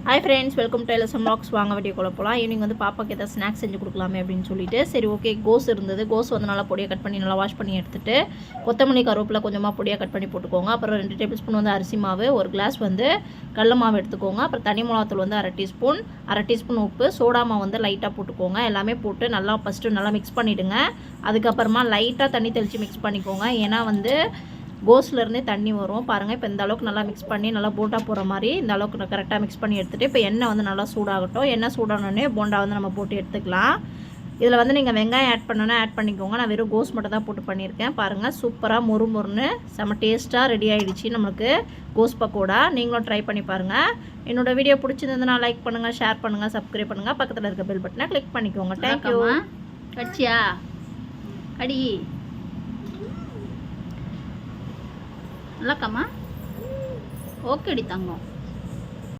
Hi friends, welcome to LSM vlogs. வாங்க வீடியோக்குள்ள போகலாம். ஈவினிங் வந்து பாப்பாக்கு ஏதாவது ஸ்நாக்ஸ் செஞ்சு கொடுக்கலாமே அப்படின்னு சொல்லிட்டு சரி ஓகே கோஸ் இருந்தது. கோஸ் வந்து நல்லா பொடியாக கட் பண்ணி நல்லா வாஷ் பண்ணி எடுத்துட்டு கொத்தமல்லி கருவேப்பிலை கொஞ்சமாக பொடியாக கட் பண்ணி போட்டுக்கோங்க. அப்புறம் 2 டேபிள் ஸ்பூன் வந்து அரிசி மாவு, 1 கிளாஸ் வந்து கடல மாவு எடுத்துக்கோங்க. அப்புறம் தனி மிளகாத்தூள் வந்து அரை டீஸ்பூன் உப்பு, சோடா மாவு வந்து லைட்டாக போட்டுக்கோங்க. எல்லாமே போட்டு நல்லா ஃபஸ்ட்டு நல்லா மிக்ஸ் பண்ணிவிடுங்க. அதுக்கப்புறமா லைட்டாக தண்ணி தெளித்து மிக்ஸ் பண்ணிக்கோங்க. ஏன்னா வந்து கோஸ்லேருந்தே தண்ணி வரும் பாருங்கள். இப்போ இந்த அளவுக்கு நல்லா மிக்ஸ் பண்ணி நல்லா போண்டா போகிற மாதிரி இந்த அளவுக்கு கரெக்டாக மிக்ஸ் பண்ணி எடுத்துகிட்டு இப்போ எண்ணெய் வந்து நல்லா சூடாகட்டும். எண்ணெய் சூடானோடனே போண்டா வந்து நம்ம போட்டு எடுத்துக்கலாம். இதில் வந்து நீங்கள் வெங்காயம் ஆட் பண்ணணுன்னா ஆட் பண்ணிக்கோங்க. நான் வெறும் கோஸ் மட்டும் தான் போட்டு பண்ணியிருக்கேன். பாருங்கள் சூப்பராக மொறுன்னு செம்ம டேஸ்ட்டாக ரெடி ஆகிடுச்சு நம்மளுக்கு கோஸ் பக்கோடா. நீங்களும் ட்ரை பண்ணி பாருங்கள். என்னோடய வீடியோ பிடிச்சிருந்ததுன்னா லைக் பண்ணுங்கள், ஷேர் பண்ணுங்கள், சப்ஸ்கிரைப் பண்ணுங்கள். பக்கத்தில் இருக்க பெல் பட்டனை கிளிக் பண்ணிக்கோங்க. தேங்க்யூ. கடிச்சியா கடி நல்லாக்காம்மா. ஓகேடி தங்கம்.